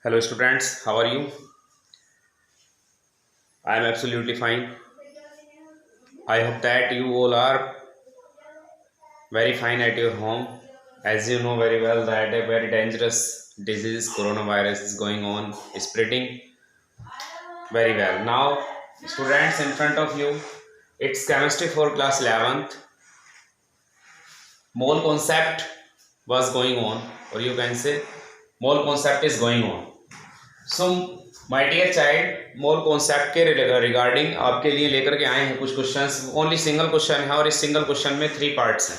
Hello students, how are you? I am absolutely fine. I hope that you all are very fine at your home. As you know very well that a very dangerous disease coronavirus is going on, spreading very well. Now students in front of you, it's chemistry for class 11th. Mole concept was going on, or you can say mole concept is going on. So my dear child, mole concept के regarding आपके लिए लेकर के आए हैं कुछ questions. Only single question है और इस सिंगल क्वेश्चन में 3 पार्ट्स हैं।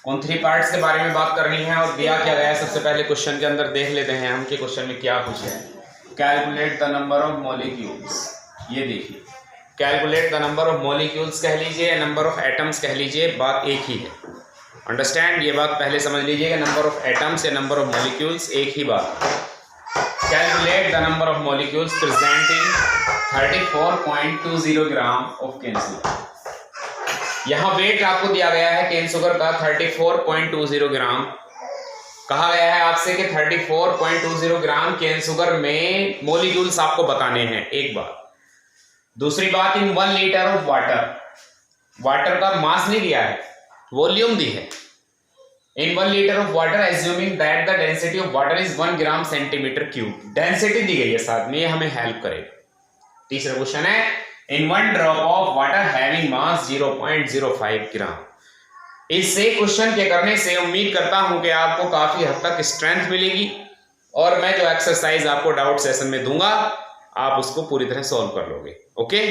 उन 3 पार्ट्स के बारे में बात करनी है और दिया क्या गया है। सबसे पहले क्वेश्चन के अंदर देख लेते हैं हम कि क्वेश्चन में क्या कुछ है। Calculate the number of molecules, ये देखिए calculate the number of molecules कह लीजिए, नंबर ऑफ एटम्स कह लीजिए, बात एक ही है। अंडरस्टैंड, ये बात पहले समझ लीजिएगा, नंबर ऑफ एटम्स या नंबर ऑफ मॉलिक्यूल्स एक ही बात है। Calculate the number of molecules present in 34.20 gram of cane sugar। यहाँ वेट आपको दिया गया है केन सुगर का 34.20 ग्राम। कहा गया है आपसे कि 34.20 ग्राम केन सुगर में मोलिक्यूल्स आपको बताने हैं, एक बात। दूसरी बात, इन 1 लीटर ऑफ वाटर का मास नहीं दिया है, वॉल्यूम दी है। In 1 liter of water, assuming that the density of water is 1 gram centimetre cube, density दी गई है साथ में, ये हमें हेल्प करेगा। तीसरा क्वेश्चन है, in 1 drop of water having mass 0.05 ग्राम। इससे क्वेश्चन के करने से उम्मीद करता हूं कि आपको काफी हद तक स्ट्रेंथ मिलेगी और मैं जो एक्सरसाइज आपको डाउट सेशन में दूंगा आप उसको पूरी तरह सॉल्व कर लोगे। ओके,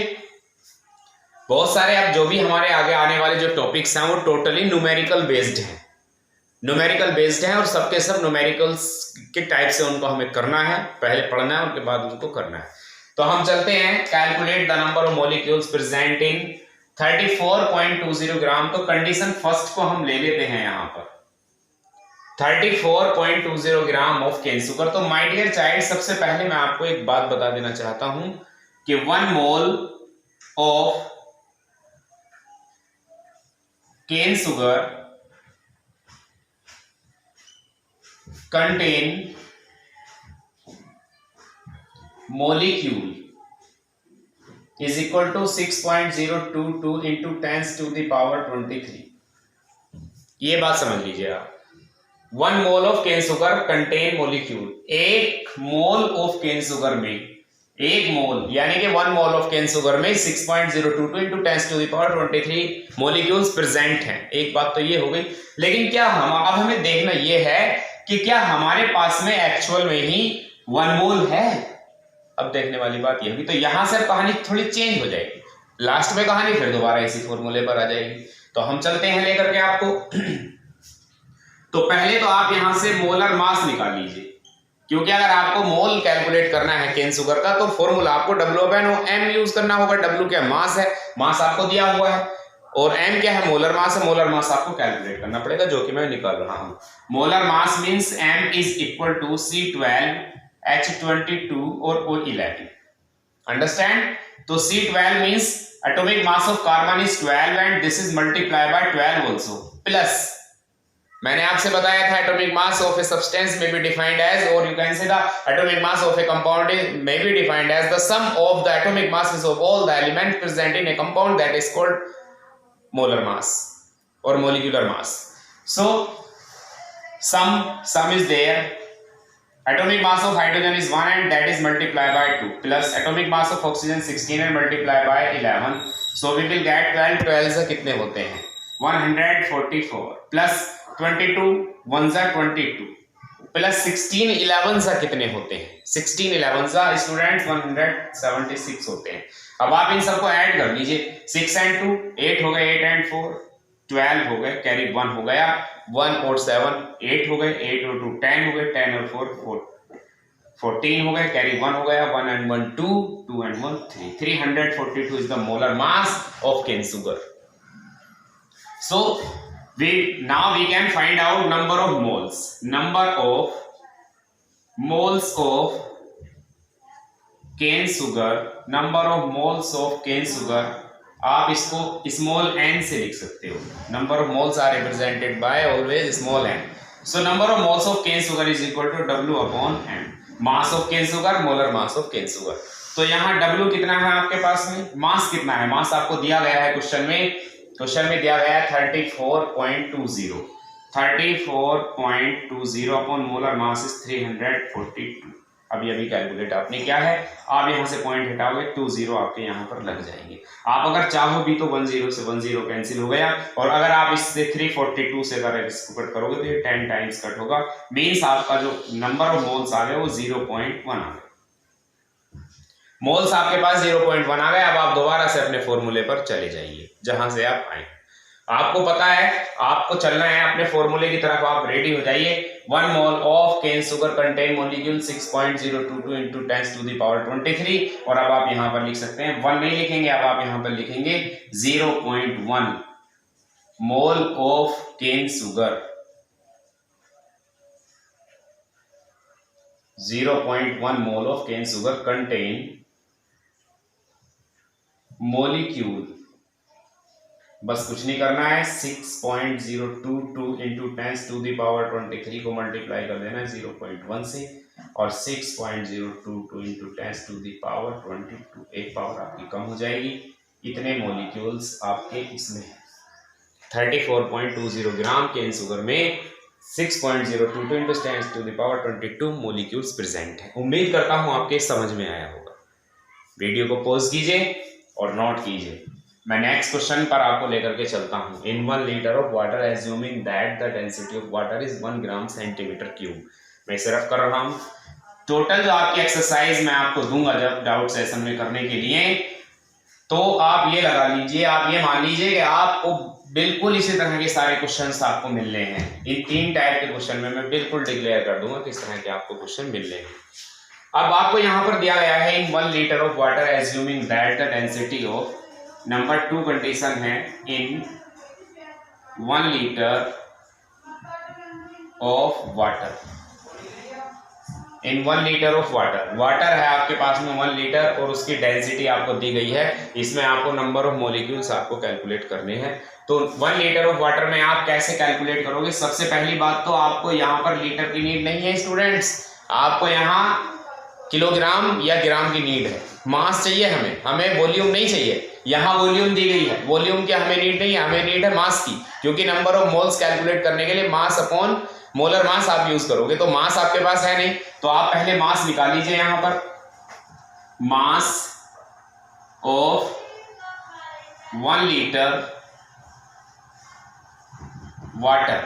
बहुत सारे अब जो भी हमारे आगे आने वाले जो टॉपिक्स हैं वो टोटली न्यूमेरिकल बेस्ड हैं, और सबके सब न्यूमेरिकल्स के टाइप से उनको हमें करना है, पहले पढ़ना है उनके बाद उनको करना है। तो हम चलते हैं, calculate the number of molecules present in 34.20 ग्राम। तो कंडीशन फर्स्ट को हम ले लेते हैं यहाँ पर 34.20 ग्राम ऑफ केन सुगर। तो माय डियर चाइल्ड, सबसे पहले मैं आपको एक बात बता देना चाहता हूं कि 1 mole of cane sugar contain molecule is equal to 6.022 into 10 to the power 23। ये बात समझ लीजिए आप। 1 mole of cane sugar contain molecule, 1 mole of cane sugar में 1 मोल यानी कि 1 मोल ऑफ केन सुगर में 6.022 into 10 to the power 23 molecules present हैं। एक बात तो ये हो गई, लेकिन क्या अब हमें देखना ये है कि क्या हमारे पास में एक्चुअल में ही 1 मोल है। अब देखने वाली बात यह भी, तो यहां से कहानी थोड़ी चेंज हो जाएगी, लास्ट में कहानी फिर दोबारा इसी फॉर्मूले पर आ जाएगी। तो हम चलते हैं लेकर के आपको। तो पहले तो आप यहां से मोलर मास निकाल लीजिए, क्योंकि अगर आपको मोल कैलकुलेट करना है केन सुगर का तो फॉर्मूला आपको W/M यूज करना होगा। W क्या मास है, मास आपको दिया हुआ है, और M क्या है, मोलर मास है। मोलर मास आपको कैलकुलेट करना पड़ेगा, जो कि मैं निकाल रहा हूं। Molar mass means M is equal to C12 H22 और O11। अंडरस्टैंड? तो C12 means atomic mass of carbon is 12 and this is multiply by 12 also, plus मैंने आपसे बताया था atomic mass of a substance may be defined as, और you can say the atomic mass of a compound may be defined as the sum of the atomic masses of all the elements present in A compound that is called molar mass or molecular mass। So sum is there। Atomic mass of hydrogen is 1 and that is multiplied by 2, plus atomic mass of oxygen 16 and multiplied by 11। So we will get 12 से कितने होते हैं 144, plus 22 1 जा 22, plus 16 11 सा कितने होते हैं 16 11 सा स्टूडेंट्स 176 होते हैं। अब आप इन सबको ऐड कर लीजिए, 6 and 2 8 हो गए, 8 and 4 12 हो गए, कैरी 1 हो गया, 1 और 7 8 हो गए, 8 और 2 10 हो गए, 10 और 4 14 हो गए, कैरी 1 हो गया, 1 and 1 2, 2 and 1 3, 342 is the molar mass of cane sugar। So now we can find out number of moles of cane sugar, number of moles of cane sugar। आप इसको स्मॉल n से लिख सकते हो। Number of moles are represented by always small n। So number of moles of cane sugar is equal to W upon M, mass of cane sugar, molar mass of cane sugar. तो यहाँ W कितना है आपके पास में, मास कितना है, मास आपको दिया गया है क्वेश्चन में दिया गया है 34.20, 34.20 अपॉन मोलर मास इज 342। अभी कैलकुलेट आपने क्या है, आप यहाँ से पॉइंट हटाओगे 20 आपके यहाँ पर लग जाएंगे। आप अगर चाहो भी तो 10 से 10 कैंसिल हो गया, और अगर आप इससे 342 से अगर इसको कट करोगे तो ये 10 टाइम्स कट होगा, मीन्स आपका जो नंबर ऑफ मोल्स आ गए वो 0.1 आ गए। मोल्स आपके पास 0.1 आ गए। अब आप दोबारा से अपने फॉर्मूले पर चले जाइए जहां से आप आए। आपको पता है आपको चलना है अपने फॉर्मूले की तरफ, आप रेडी हो जाइए। 1 mole of cane sugar contain molecule 6.022 into 10 to the power 23, और अब आप यहां पर लिख सकते हैं 1 नहीं लिखेंगे, अब आप यहां पर लिखेंगे 0.1 mole of cane sugar, 0.1 mole of cane sugar contain molecule, बस कुछ नहीं करना है, 6.022 into 10 to the power 23 को मल्टीप्लाई कर देना है 0.1 से, और 6.022 into 10 to the power 22, एक पावर आपकी कम हो जाएगी। इतने मॉलिक्यूल्स आपके इसमें 34.20 ग्राम केन शुगर में 6.022 into 10 to the power 22 molecules present है। उम्मीद करता हूं आपके समझ में आया होगा। वीडियो को पॉज कीजिए और नोट कीजिए। मैं नेक्स्ट क्वेश्चन पर आपको लेकर के चलता हूं। इन 1 litre of water assuming that the density of water is 1 gram centimetre cube. मैं सिर्फ कर रहा हूं टोटल जो आपकी एक्सरसाइज मैं आपको दूंगा जब डाउट सेशन में करने के लिए, तो आप ये लगा लीजिए, आप ये मान लीजिए कि आपको बिल्कुल इसी तरह के सारे क्वेश्चंस आपको मिल रहे हैं। इन 3 टाइप के क्वेश्चन में मैं बिल्कुल डिक्लेयर कर दूंगा किस तरह के आपको क्वेश्चन मिल रहे हैं। अब आपको यहां पर दिया गया है इन 1 litre of water assuming that the density of, number 2 condition है इन 1 litre of water, in 1 litre of water है आपके पास में 1 लीटर, और उसकी डेंसिटी आपको दी गई है। इसमें आपको नंबर ऑफ मॉलिक्यूल्स आपको कैलकुलेट करने हैं। तो 1 लीटर ऑफ वाटर में आप कैसे कैलकुलेट करोगे? सबसे पहली बात तो आपको यहाँ पर लीटर की नीड नहीं है स्टूडेंट्स, आपको यहाँ किलोग्राम या ग्राम की नीड है। मास चाहिए हमें वॉल्यूम नहीं चाहिए। यहाँ वॉल्यूम दी गई है, वॉल्यूम की हमें नीड नहीं है, हमें नीड है मास की, क्योंकि नंबर ऑफ मोल्स कैलकुलेट करने के लिए मास अपॉन मोलर मास आप यूज करोगे। तो मास आपके पास है नहीं, तो आप पहले मास निकाल लीजिए। यहां पर mass of 1 litre water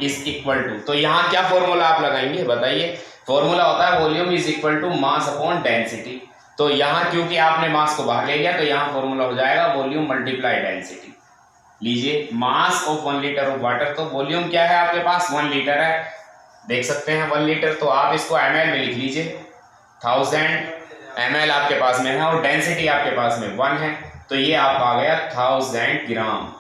is equal to, तो यहां क्या फॉर्मूला आप लगाएंगे बताइए? फॉर्मूला होता है volume is equal to mass upon density. तो यहां क्योंकि आपने मास को बाहर ले लिया तो यहां फॉर्मूला हो जाएगा वॉल्यूम मल्टीप्लाई डेंसिटी। लीजिए mass of 1 litre of water, तो वॉल्यूम क्या है आपके पास 1 लीटर है, देख सकते हैं 1 लीटर, तो आप इसको ml में लिख लीजिए, 1000 ml आपके पास में है, और डेंसिटी आपके पास में 1 है, तो ये आपका आ गया 1000 ग्राम,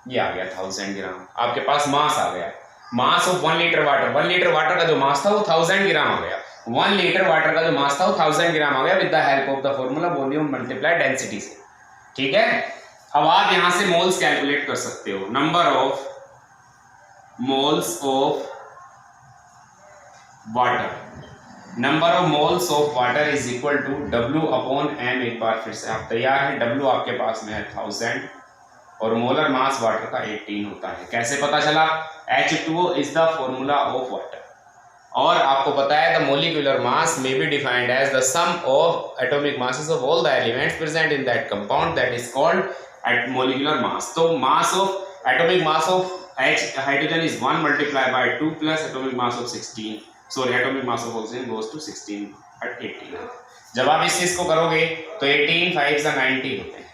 ये आ गया 1000 ग्राम। आपके पास मास आ गया, मास of 1 litre water, 1 litre water का जो मास था वो 1000 ग्राम आ गया, 1 लीटर वाटर का जो मास था वो 1000 ग्राम आ गया with the help of the formula volume multiply density से। ठीक है, अब आप यहां से मोल्स कैलकुलेट कर सकते हो। Number of moles of water, number of moles of water is equal to W upon M। एक बार फिर से आप तैयार हैं, W आपके पास में है 1000 और मोलर मास वाटर का 18 होता है। कैसे पता चला? H2O is the formula of water, और आपको पता है the molecular mass may be defined as the sum of atomic masses of all the elements present in that compound that is called at molecular mass। तो mass of atomic mass of H hydrogen is 1 multiplied by 2 plus atomic mass of 16, sorry atomic mass of oxygen goes to 16 at 18। जब आप इस चीज को करोगे तो 18 5 90 होते हैं,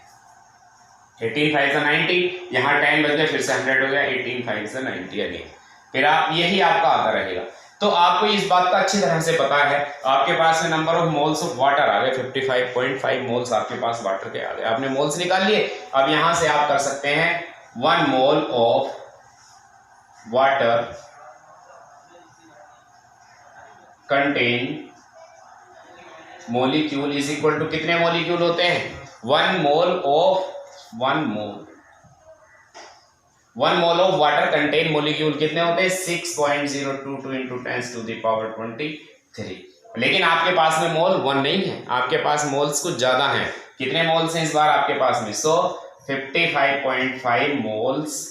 18 5 90, यहाँ 10 बच गए, फिर से 100 हो गया, 18 5 90 अगेन, फिर आप यही आपका आता रहेगा। तो आपको इस बात का अच्छी तरह से पता है, आपके पास में number of moles of water आ गए 55.5 मोल्स आपके पास वाटर के आ गए, आपने मोल्स निकाल लिए। अब यहां से आप कर सकते हैं 1 mole of water contain molecule is equal to, कितने मोलिक्यूल होते हैं? 1 mole of 1 mole 1 mole of water contain molecule कितने होते हैं 6.022 इंटू 10 टू द पावर 23। लेकिन आपके पास में मोल 1 नहीं है, आपके पास मोल्स कुछ ज्यादा हैं। कितने मोल्स हैं इस बार आपके पास में? सो 55.5 moles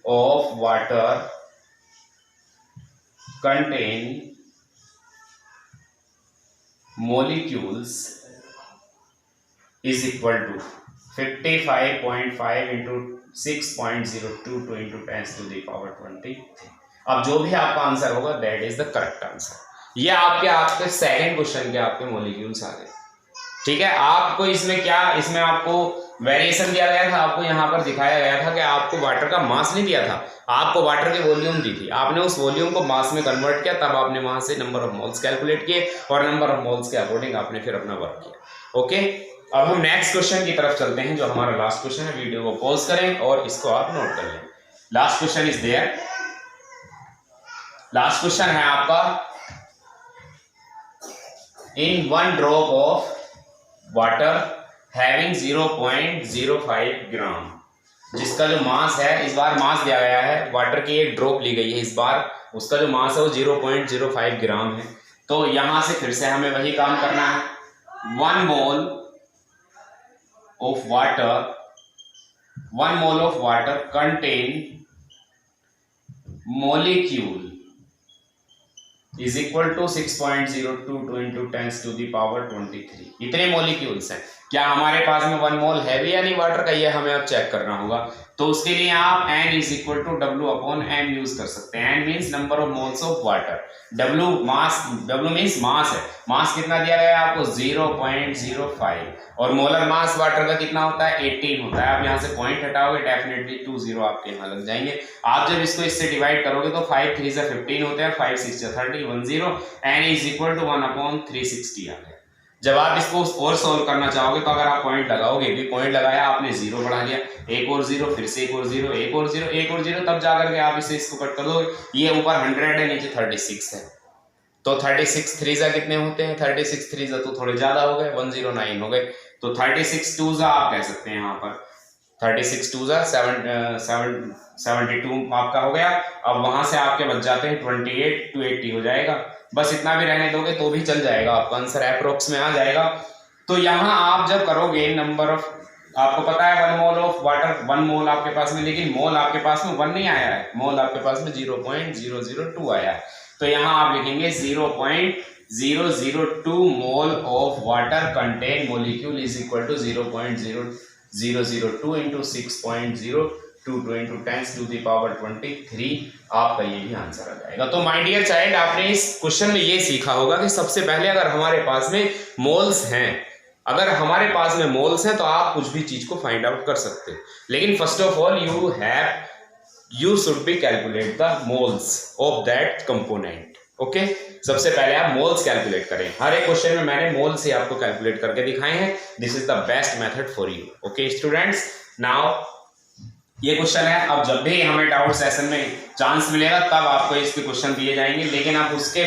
of water contain molecules is equal to 55.5 into 6.022 into 10 to the power 23। अब जो भी आपका आंसर होगा that is the correct answer. ये आपके सेकंड क्वेश्चन के आपके मॉलिक्यूल्स आ गए। ठीक है, आपको इसमें क्या, इसमें आपको वेरिएशन दिया गया था, आपको यहाँ पर दिखाया गया था कि आपको वाटर का मास नहीं दिया था, आपको वाटर की वॉल्यूम दी थी। आपने उस वॉल्यूम को मास में कन्वर्ट किया, तब आपने वहां से नंबर ऑफ मोल्स कैलकुलेट किए और नंबर ऑफ मोल्स के अकॉर्डिंग आपने फिर अपना वर्क किया। ओके, अब हम नेक्स्ट क्वेश्चन की तरफ चलते हैं, जो हमारा लास्ट क्वेश्चन है। वीडियो को पॉज करें और इसको आप नोट कर लें। Last question is there. Last question है आपका, in 1 drop of water having 0.05 gram, जिसका जो मास है, इस बार मास दिया गया है, वाटर की एक ड्रॉप ली गई है, इस बार उसका जो मास है वो 0.05 ग्राम है। तो यहां से फिर से हमें वही काम करना है। 1 mole of water contain molecule is equal to 6.022 into 10 to the power 23। इतने मोलिक्यूल्स हैं। क्या हमारे पास में 1 मोल है भी या नहीं वाटर का, ये हमें अब चेक करना होगा। तो उसके लिए आप n is equal to W/m use कर सकते हैं। n means number of moles of water, W means mass है। मास कितना दिया गया है आपको 0.05, और मोलर मास वाटर का कितना होता है 18 होता है। आप यहाँ से पॉइंट हटाओगे डेफिनेटली 20 आपके यहाँ लग जाएंगे। आप जब इसको इससे डिवाइड करोगे तो 5 3 से 15 होते हैं, 5 6 से 30, 10, n इज इक्वल टू 1/360 आ गया। जब आप इसको और सोल्व करना चाहोगे तो अगर आप पॉइंट लगाओगे, भी पॉइंट लगाया आपने 0 बढ़ा दिया, एक और 0, फिर से एक और 0, एक और 0, एक और 0, तब जाकर के आप इसको कट कर दोगे। ये ऊपर 100 है, नीचे 36 है, तो 36 3 कितने होते हैं? 36 3 तो थोड़े ज्यादा हो गए, 109 हो गए। तो 36 2 आप कह सकते हैं, यहाँ पर 36 2 72 आपका हो गया। अब वहां से आपके बच जाते हैं 28 to 80 हो जाएगा। बस इतना भी रहने दोगे तो भी चल जाएगा, आपका आंसर अप्रोक्स में आ जाएगा। तो यहाँ आप जब करोगे नंबर ऑफ, आपको पता है 1 मोल ऑफ वाटर, 1 मोल आपके पास में, लेकिन मोल आपके पास में 1 नहीं आया है, मोल आपके पास में 0.002 आया है। तो यहाँ आप लिखेंगे 0.002 mole of water contain molecule is equal to 0.0002 into 6.022 into 10 to the power 23। आपका ये भी आंसर आ जाएगा। तो माय डियर चाइल्ड, आपने इस क्वेश्चन में ये सीखा होगा कि सबसे पहले अगर हमारे पास में मोल्स हैं, अगर हमारे पास में मोल्स हैं तो आप कुछ भी चीज को फाइंड आउट कर सकते हो। लेकिन first of all you should be calculate the moles of that component. Okay, सबसे पहले आप मोल्स कैलकुलेट करें। हर एक क्वेश्चन में मैंने मोल से आपको कैलकुलेट करके दिखाए हैं। This is the best method for you. Okay students, now ये क्वेश्चन है। अब जब भी हमें डाउट सेशन में चांस मिलेगा तब आपको इसके क्वेश्चन दिए जाएंगे, लेकिन अब उसके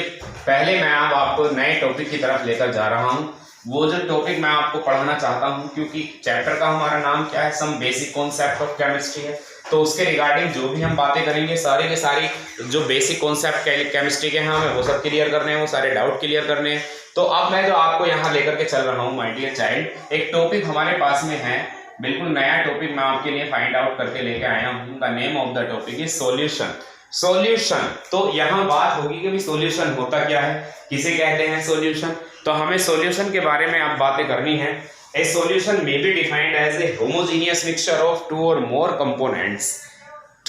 पहले मैं अब आपको नए टॉपिक की तरफ लेकर जा रहा हूं। वो जो टॉपिक मैं आपको पढ़ाना चाहता हूं, क्योंकि चैप्टर का हमारा नाम क्या है, some basic concept of chemistry है। तो उसके रिगार्डिंग जो भी हम बातें करेंगे, सारे के सारी जो बेसिक कॉन्सेप्ट केमिस्ट्री के हैं हमें वो सब क्लियर करने हैं, वो सारे डाउट क्लियर करने हैं। तो अब मैं जो आपको यहाँ लेकर के चल रहा हूँ माय डियर चाइल्ड, एक टॉपिक हमारे पास में है, बिल्कुल नया टॉपिक मैं आपके लिए फाइंड आउट करके लेके आया हूँ। The name of the topic is solution. Solution, तो यहाँ बात होगी कि सॉल्यूशन होता क्या है, किसे कहते हैं सॉल्यूशन। तो हमें सॉल्यूशन के बारे में अब बातें करनी है। A solution may be defined as a homogeneous mixture of 2 or more components.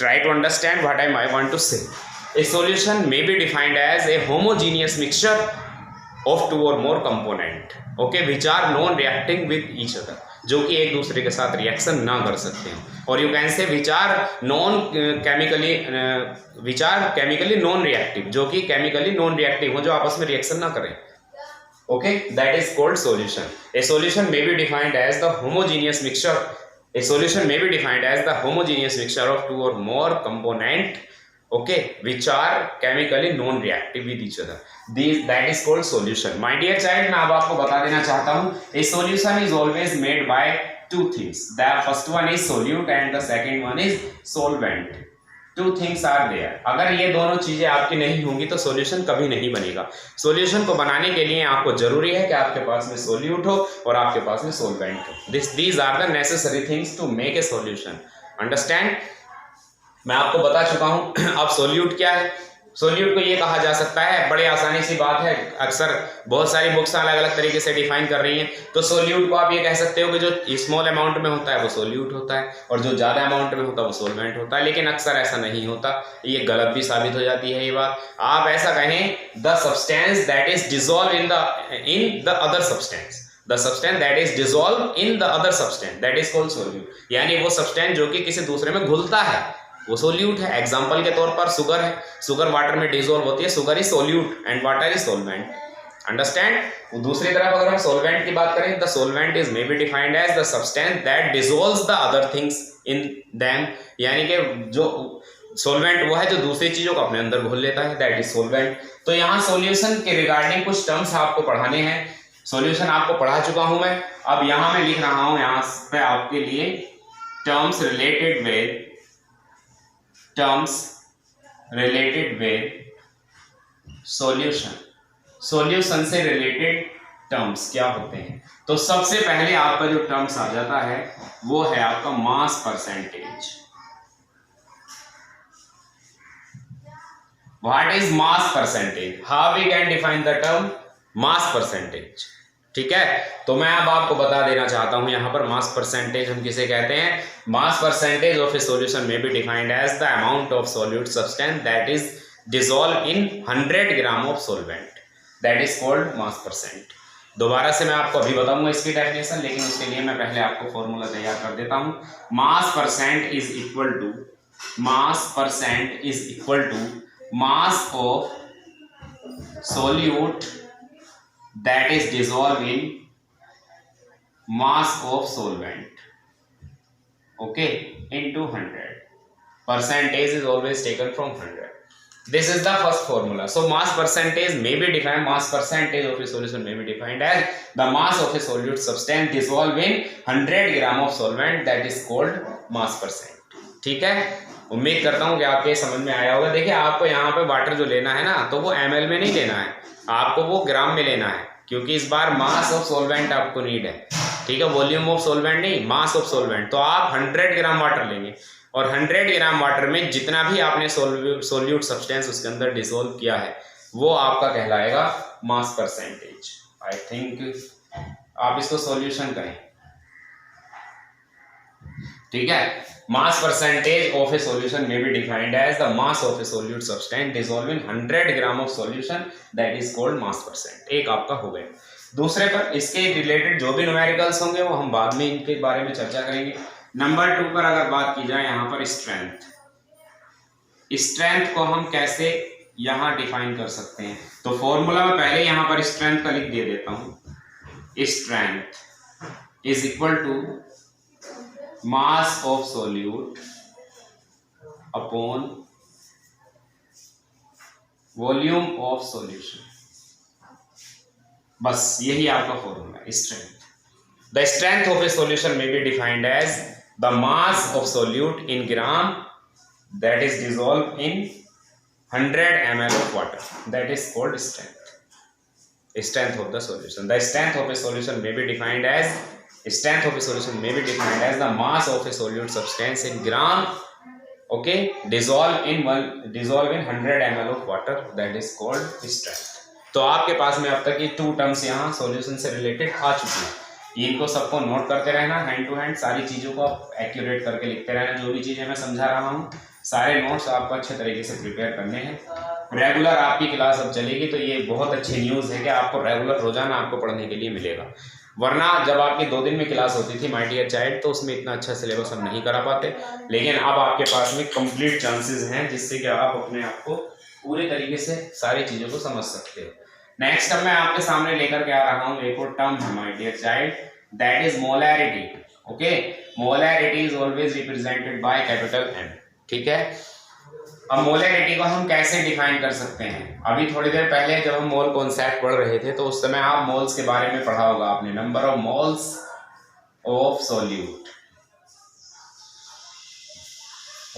Try to understand what I want to say. A solution may be defined as a homogeneous mixture of 2 or more components, okay, which are non-reacting with each other, जो कि एक दूसरे के साथ reaction ना कर सकते हैं। और you can say which are chemically non reactive, जो कि केमिकली नॉन रिएक्टिव हो, जो आपस में रिएक्शन ना करें। Okay, that is called solution. A solution may be defined as the homogeneous mixture. A solution may be defined as the homogeneous mixture of 2 or more component, okay, which are chemically non-reactive with each other. That is called solution. My dear child, मैं अब आपको बता देना चाहता हूँ, a solution is always made by two things. The first one is solute and the second one is solvent. Two things are there. अगर ये दोनों चीजें आपकी नहीं होंगी तो सॉल्यूशन कभी नहीं बनेगा. सॉल्यूशन को बनाने के लिए आपको जरूरी है कि आपके पास में सोल्यूट हो और आपके पास में सोलवेंट हो. These are the necessary things to make a solution. Understand? मैं आपको बता चुका हूं. अब सोल्यूट क्या है? सोल्यूट को ये कहा जा सकता है, बड़ी आसानी सी बात है, अक्सर बहुत सारी बुक्स अलग अलग तरीके से डिफाइन कर रही हैं. तो सोल्यूट को आप ये कह सकते हो कि जो स्मॉल अमाउंट में होता है वो सोल्यूट होता है और जो ज़्यादा अमाउंट में होता है वो सोलवेंट होता है. लेकिन अक्सर ऐसा नहीं होता, ये गलत भी साबित हो जाती है ये बात. आप ऐसा कहें, the substance that is dissolve in the other substance, the substance that is dissolve in the other substance that is called solute. यानी वो सब्सटेंस जो कि किसी दूसरे में घुलता है वो सोल्यूट है. एग्जांपल के तौर पर शुगर है, शुगर वाटर में डिसॉल्व होती है, sugar is solute and water is solvent. Understand? दूसरी तरफ अगर हम सोलवेंट की बात करें, the solvent is may be defined as the substance that dissolves the other things in them. यानी कि जो सोलवेंट वो है जो दूसरी चीजों को अपने अंदर घोल लेता है, दैट इज सोलवेंट. तो यहाँ सॉल्यूशन के रिगार्डिंग कुछ टर्म्स आपको पढ़ाने हैं. सॉल्यूशन आपको पढ़ा चुका हूं मैं. अब यहाँ मैं लिख रहा हूं यहाँ पे आपके लिए terms related with solution. Solution से रिलेटेड टर्म्स क्या होते हैं? तो सबसे पहले आपका जो टर्म्स आ जाता है वो है आपका mass percentage. What is mass percentage? How we can define the term mass percentage? ठीक है, तो मैं अब आपको बता देना चाहता हूं यहां पर मास परसेंटेज हम किसे कहते हैं. Mass percentage of a solution may be defined as the amount of solute substance that is dissolve in 100 gram of solvent, that is called mass percent. दोबारा से मैं आपको अभी बताऊंगा इसकी डेफिनेशन, लेकिन उसके लिए मैं पहले आपको फॉर्मूला तैयार कर देता हूं. Mass percent is equal to mass of solute that is dissolved in mass of solvent, okay, into 100. Percentage is always taken from 100. This is the first formula. So mass percentage may be defined, mass percentage of a solution may be defined as the mass of a solute substance dissolved in 100 gram of solvent, that is called mass percent. ठीक है, उम्मीद करता हूं कि आपके समझ में आया होगा. देखिए, आपको यहाँ पे वाटर जो लेना है ना, तो वो ml में नहीं लेना है, आपको वो ग्राम में लेना है, क्योंकि इस बार मास ऑफ सोलवेंट आपको नीड है. ठीक है, वॉल्यूम ऑफ सोलवेंट नहीं, मास ऑफ सोलवेंट. तो आप 100 ग्राम वाटर लेंगे और 100 ग्राम वाटर में जितना भी आपने सोल्यूट सब्सटेंस उसके अंदर डिसॉल्व किया है वो आपका कहलाएगा मास परसेंटेज. आई थिंक आप इसको सॉल्यूशन करें. ठीक है, mass percentage of a solution may be defined as the mass of a solute substance dissolved in 100 gram of solution, that is called mass percent. एक आपका हो गया. दूसरे पर इसके रिलेटेड जो भी न्यूमेरिकल्स होंगे वो हम बाद में इनके बारे में चर्चा करेंगे. नंबर 2 पर अगर बात की जाए यहाँ पर स्ट्रेंथ को हम कैसे यहाँ डिफाइन कर सकते हैं, तो फॉर्मूला में पहले यहाँ पर स्ट्रेंथ का लिख दे देता हूँ. Strength is equal to mass of solute upon volume of solution. बस यही आपका फॉर्मूला है strength. The strength of a solution may be defined as the mass of solute in gram that is dissolve in 100 ml of water, that is called strength of the solution. The strength of a solution may be defined as the mass of a solute substance in gram, okay, dissolve in 100 ml of water, that is called strength. तो आपके पास में अब तक ये 2 terms यहाँ solution से related आ चुकी हैं. इनको सबको नोट करते रहना, हैंड टू हैंड सारी चीज़ों को आप एक्यूरेट करके लिखते रहना. जो भी चीज़ें मैं समझा रहा हूँ सारे नोट्स आपको अच्छे तरीके से प्रिपेयर करने हैं. रेगुलर आपकी क्लास अब चलेगी, तो ये बहुत अच्छी न्यूज़ है कि आपको रेगुलर रोजाना आपको पढ़ने के लिए मिलेगा. वरना जब आपकी 2 दिन में क्लास होती थी माय डियर चाइल्ड, तो उसमें इतना अच्छा सिलेबस हम नहीं करा पाते. लेकिन अब आपके पास में कंप्लीट चांसेस हैं जिससे कि आप अपने आप को पूरे तरीके से सारी चीज़ों को समझ सकते हो. नेक्स्ट अब मैं आपके सामने लेकर के आ रहा हूँ एक और टर्म है my dear child, that is molarity. Okay, molarity is always represented by capital M. ठीक है, अब मोलैरिटी को हम कैसे डिफाइन कर सकते हैं? अभी थोड़ी देर पहले जब हम मोल कॉन्सेप्ट पढ़ रहे थे तो उस समय आप मोल्स के बारे में पढ़ा होगा आपने, number of moles of solute,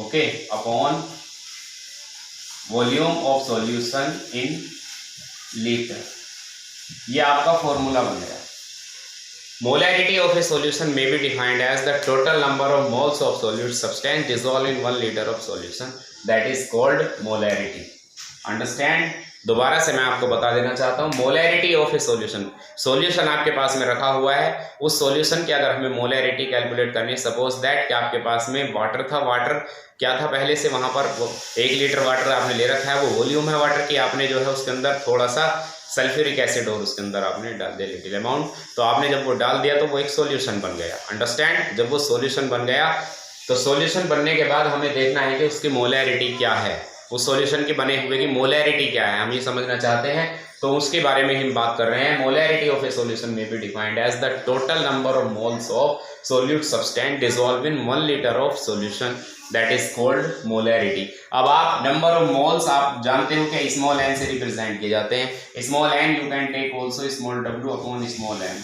okay, upon volume of solution in litre. ये आपका फॉर्मूला बन गया। Molarity of a solution may be defined as the total number of moles of solute substance dissolve in 1 litre of solution, that is called molarity. Understand? दोबारा से मैं आपको बता देना चाहता हूँ, molarity of a solution, solution आपके पास में रखा हुआ है, उस सॉल्यूशन की अगर हमें मोलैरिटी कैलकुलेट करनी है, सपोज दैट कि आपके पास में वाटर था, वाटर क्या था पहले से, वहां पर 1 लीटर वाटर आपने ले रखा है, वो वॉल्यूम है वाटर की, आपने जो है उसके अंदर थोड़ा सा सल्फ्यूरिक एसिड और उसके अंदर आपने डाल दिया लिटिल अमाउंट, तो आपने जब वो डाल दिया तो वो एक सॉल्यूशन बन गया। अंडरस्टैंड? जब वो सॉल्यूशन बन गया तो सॉल्यूशन बनने के बाद हमें देखना है कि उसकी मोलैरिटी क्या है, उस सॉल्यूशन के बने हुए की मोलैरिटी क्या है, हम ये समझना चाहते हैं, तो उसके बारे में हम बात कर रहे हैं। Molarity of a solution may be defined as the total number of moles of solute substance dissolve in 1 litre of solution, that is called molarity. अब आप नंबर ऑफ मोल्स आप जानते हो कि स्मॉल एन से रिप्रेजेंट किए जाते हैं। Small n you can take also small डब्ल्यू upon small n,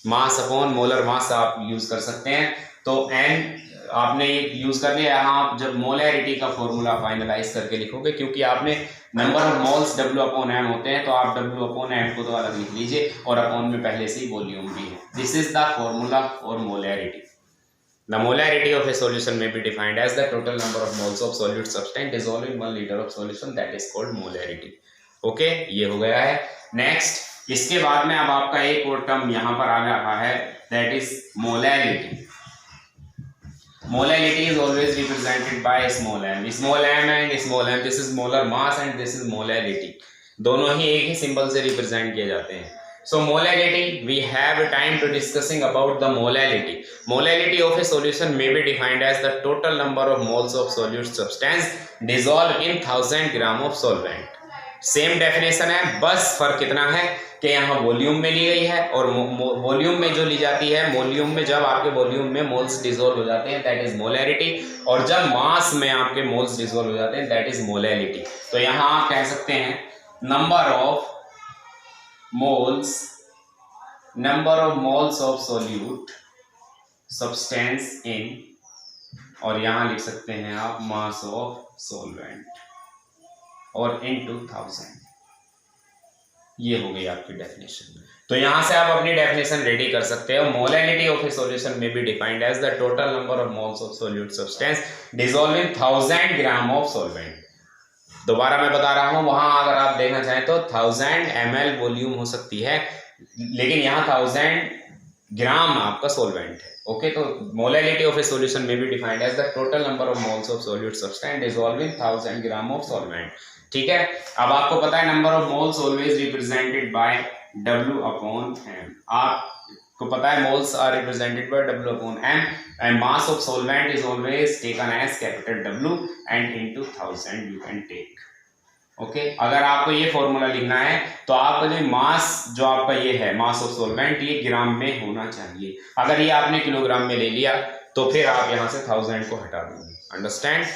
mass upon molar mass आप यूज कर सकते हैं। तो एन आपने ये यूज कर लिया। यहाँ आप जब मोलैरिटी का फॉर्मूला फाइनलाइज करके लिखोगे, क्योंकि आपने number of moles W upon M होते हैं, तो आप W अपॉन M को तो अलग लिख लीजिए और अपॉन में पहले से ही वॉल्यूम भी है। This is the formula for molarity. The molarity of a solution may be defined as the total number of moles of solute substance dissolved in 1 liter of solution, that is called molarity. Okay, ये हो गया है। Next, इसके बाद में अब आपका एक और टर्म यहाँ पर आ रहा है, that is molarity. Molality is always represented by small m. Small m and small m, this is molar mass and this is molality. दोनों ही एक ही सिंबल से रिप्रेजेंट किए जाते हैं। So molality, we have time to discussing about the molality. Molality of a solution may be defined as the total number of moles of solute substance dissolved in 1000 gram of solvent. Same definition है, बस फर्क कितना है कि यहाँ volume में ली गई है और वॉल्यूम में जो ली जाती है, वॉल्यूम में जब आपके वॉल्यूम में मोल्स डिसॉल्व हो जाते हैं दैट इज मोलैरिटी, और जब मास में आपके मोल्स डिसॉल्व हो जाते हैं दैट इज मोलैलिटी। तो यहाँ आप कह सकते हैं number of moles of solute substance in, और यहाँ लिख सकते हैं आप मास ऑफ सॉल्वेंट और इनटू 1000। ये हो गई आपकी डेफिनेशन। तो यहां से आप अपनी डेफिनेशन रेडी कर सकते हो। Molality of a solution may be defined as the total number of moles of solute substance dissolve in 1000 gram of solvent. दोबारा मैं बता रहा हूं, वहां अगर आप देखना चाहें तो 1000 ml वॉल्यूम हो सकती है, लेकिन यहाँ 1000 ग्राम आपका सॉल्वेंट है। ओके, तो molality of a solution may be defined as the total number of moles of solute substance dissolve in 1000 gram of solvent. ठीक है, अब आपको पता है number of moles always represented by W upon M। आपको पता है moles are represented by W upon M and mass of solvent is always taken as capital W and into 1000 you can take. Okay, अगर आपको ये formula लिखना है तो आपका जो मास जो आपका ये है मास ऑफ सॉल्वेंट, ये ग्राम में होना चाहिए। अगर ये आपने किलोग्राम में ले लिया तो फिर आप यहाँ से 1000 को हटा देंगे। अंडरस्टैंड?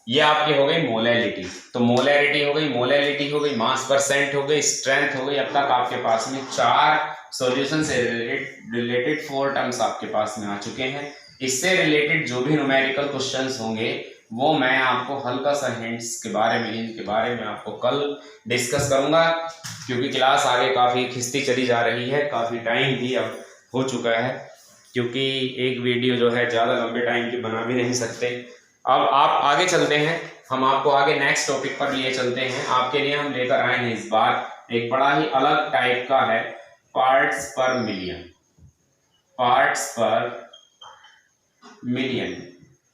ये आपकी हो गई मोलैलिटी। तो मोलैरिटी हो गई, मोलैलिटी हो गई, मास परसेंट हो गई, स्ट्रेंथ हो गई। अब तक आपके पास में 4 सॉल्यूशन से रिलेटेड 4 टर्म्स आपके पास में आ चुके हैं। इससे रिलेटेड जो भी न्यूमेरिकल क्वेश्चंस होंगे वो मैं आपको हल्का सा हिंट्स के बारे में, इनके बारे में आपको कल डिस्कस करूंगा, क्योंकि क्लास आगे काफ़ी खिंचती चली जा रही है, काफ़ी टाइम भी अब हो चुका है, क्योंकि एक वीडियो जो है ज़्यादा लंबे टाइम की बना भी नहीं सकते। अब आप आगे चलते हैं, हम आपको आगे नेक्स्ट टॉपिक पर लिए चलते हैं। आपके लिए हम लेकर आए हैं इस बार एक बड़ा ही अलग टाइप का है, parts per million. Parts per million,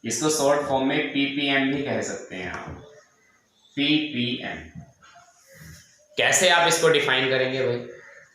इसको शॉर्ट फॉर्म में ppm भी कह सकते हैं आप, ppm। कैसे आप इसको डिफाइन करेंगे भाई?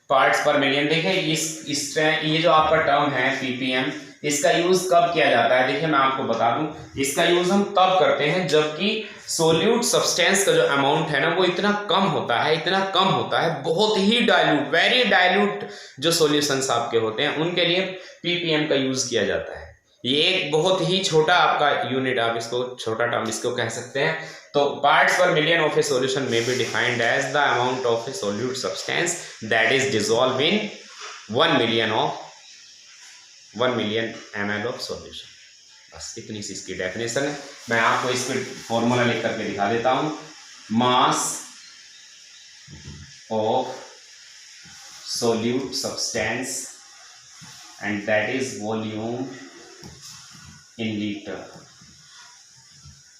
पार्ट्स पर मिलियन, देखिए ये जो आपका टर्म है ppm, इसका यूज कब किया जाता है? देखिए मैं आपको बता दूं, इसका यूज हम तब करते हैं जबकि सोल्यूट सब्सटेंस का जो अमाउंट है ना वो इतना कम होता है, इतना कम होता है, बहुत ही डाइल्यूट, वेरी डाइल्यूट जो सॉल्यूशंस आपके होते हैं उनके लिए ppm का यूज किया जाता है। ये एक बहुत ही छोटा आपका यूनिट, आप इसको छोटा टर्म इसको कह सकते हैं। तो parts per million of a solution may be defined as the amount of a solute substance that is dissolve in 1 million of 1 million ml of solution. बस इतनी सी इसकी डेफिनेशन है। मैं आपको इस पर फॉर्मूला लिख करके दिखा देता हूँ। मास of solute substance and that is volume in litre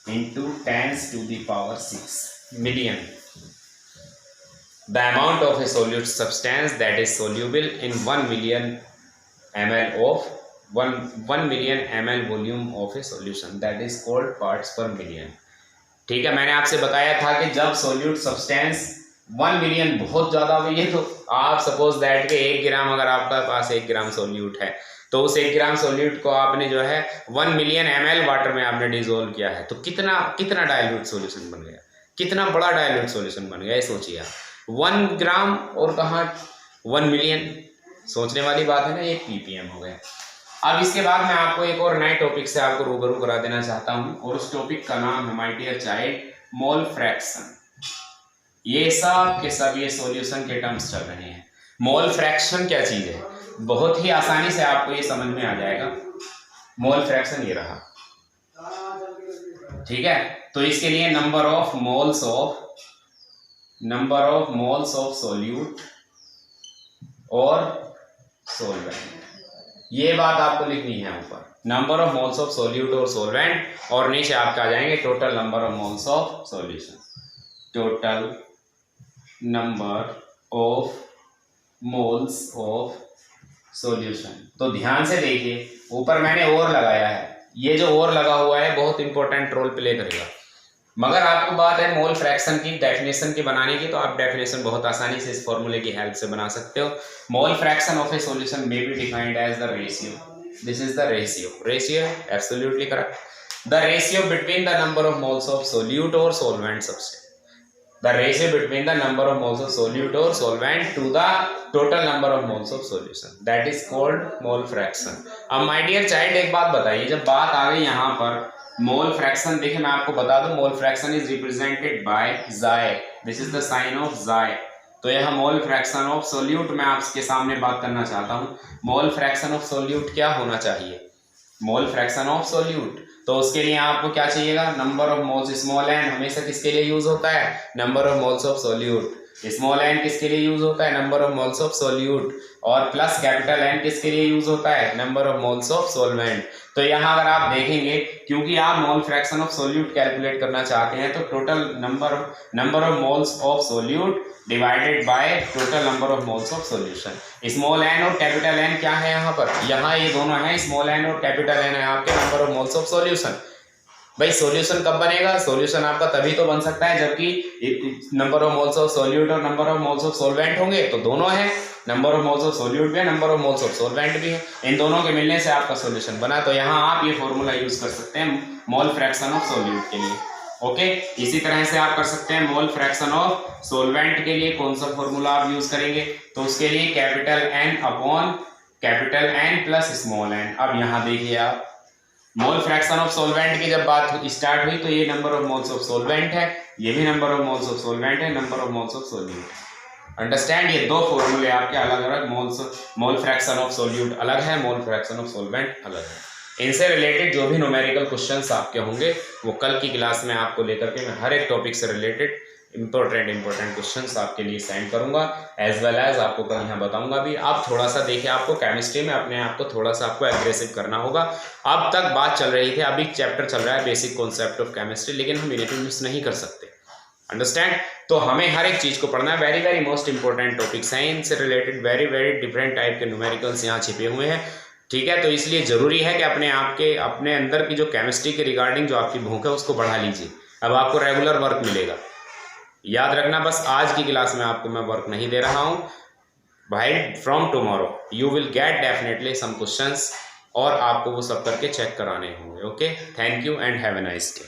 into 10 to the power 6 million. The amount of a solute substance that is soluble in 1 million ml of 1 million ml volume of a solution, that is called parts per million. ठीक है, मैंने आपसे बताया था कि जब solute substance 1 million बहुत ज़्यादा हुई है, तो आप सपोज दैट के 1 ग्राम, अगर आपका पास 1 ग्राम सोल्यूट है तो उस 1 ग्राम सोल्यूट को आपने जो है 1 मिलियन ml वाटर में आपने डिसोल्व किया है, तो कितना डाइल्यूट सॉल्यूशन बन गया, कितना बड़ा डाइल्यूट सॉल्यूशन बन गया, ये सोचिए आप। 1 ग्राम और कहाँ 1 मिलियन, सोचने वाली बात है ना, ये ppm हो गया। अब इसके बाद मैं आपको एक और नए टॉपिक से आपको रूबरू करा देना चाहता हूँ, और उस टॉपिक का नाम है my dear child mole fraction. ये सब के सब ये सॉल्यूशन के टर्म्स चल रहे हैं। मोल फ्रैक्शन क्या चीज है, बहुत ही आसानी से आपको ये समझ में आ जाएगा। मोल फ्रैक्शन ये रहा, ठीक है। तो इसके लिए number of moles of solute और सोलवेंट, ये बात आपको लिखनी है ऊपर। Number of moles of solute और सोलवेंट, और नीचे आपका आ जाएंगे total number of moles of solution, total number of moles of solution. तो ध्यान से देखिए, ऊपर मैंने और लगाया है, ये जो और लगा हुआ है बहुत इंपॉर्टेंट रोल प्ले करेगा। मगर आपको बात है मोल फ्रैक्शन की डेफिनेशन की बनाने की, तो आप डेफिनेशन बहुत आसानी से इस फॉर्मूले की हेल्प से बना सकते हो। Mole fraction of a solution may be defined as the ratio, this is the ratio absolutely correct, the ratio between the number of moles of solute और solvent substance, the ratio between the number of moles of solute or solvent to the total number of moles of solution, that is called mole fraction। अब my dear child एक बात बताइए, जब बात आ गई यहाँ पर मोल फ्रैक्शन, देखिए मैं आपको बता दूं mole fraction is represented by xi, this is the sign of xi। तो यह मोल फ्रैक्शन ऑफ सोल्यूट मैं आपके सामने बात करना चाहता हूँ। मोल फ्रैक्शन ऑफ सोल्यूट क्या होना चाहिए, मोल फ्रैक्शन ऑफ सोल्यूट, तो उसके लिए आपको क्या चाहिएगा, number of moles, small n हमेशा किसके लिए यूज होता है, number of moles of solute, small n किसके लिए यूज होता है, number of moles of solute, और प्लस कैपिटल एन किसके लिए यूज होता है, number of moles of solvent. तो यहाँ अगर आप देखेंगे, क्योंकि आप mole fraction of solute calculate करना चाहते हैं, तो total number of moles of solute divided by total number of moles of solution. Small n और कैपिटल एन क्या है यहाँ पर, यहाँ ये दोनों है, स्मॉल एन और कैपिटल एन है आपके number of moles of solution. भाई सॉल्यूशन कब बनेगा, सॉल्यूशन आपका तभी तो बन सकता है जबकि number of moles of solute और number of moles of solvent होंगे, तो दोनों है, number of moles of solute भी है, number of moles of solvent भी है, इन दोनों के मिलने से आपका सॉल्यूशन बना। तो यहाँ आप ये फॉर्मूला यूज कर सकते हैं मोल फ्रैक्शन ऑफ सोल्यूट के लिए, ओके। इसी तरह से आप कर सकते हैं मोल फ्रैक्शन ऑफ सोलवेंट के लिए, कौन सा फॉर्मूला आप यूज करेंगे, तो उसके लिए capital n upon capital n plus small n. अब यहाँ देखिए आप, मोल फ्रैक्शन ऑफ सोलवेंट की जब बात स्टार्ट हुई तो ये number of moles of solvent है, ये भी number of moles of solvent है, number of moles of solute. Understand, ये दो फॉर्मूले आपके अलग अलग, मोल फ्रैक्शन ऑफ सोल्यूट अलग है, मोल फ्रैक्शन ऑफ सोलवेंट अलग है। इनसे रिलेटेड जो भी न्यूमेरिकल क्वेश्चंस आपके होंगे वो कल की क्लास में आपको लेकर के मैं हर एक टॉपिक से रिलेटेड इंपॉर्टेंट क्वेश्चंस आपके लिए सेंड करूंगा, एज वेल एज आपको कल यहाँ बताऊंगा भी। आप थोड़ा सा देखिए, आपको केमिस्ट्री में अपने आप को थोड़ा सा आपको एग्रेसिव करना होगा। अब तक बात चल रही थी, अभी चैप्टर चल रहा है बेसिक कॉन्सेप्ट ऑफ केमिस्ट्री, लेकिन हम इन्हें मिस नहीं कर सकते, अंडरस्टैंड। तो हमें हर एक चीज को पढ़ना है, very very most important topics हैं, इनसे related very very different type के न्यूमेरिकल्स यहाँ छिपे हुए हैं, ठीक है। तो इसलिए जरूरी है कि अपने अंदर की जो केमिस्ट्री के रिगार्डिंग जो आपकी भूख है उसको बढ़ा लीजिए। अब आपको रेगुलर वर्क मिलेगा, याद रखना, बस आज की क्लास में आपको मैं वर्क नहीं दे रहा हूँ भाई, from tomorrow you will get definitely some questions, और आपको वो सब करके चेक कराने होंगे, okay. Thank you and have a nice day.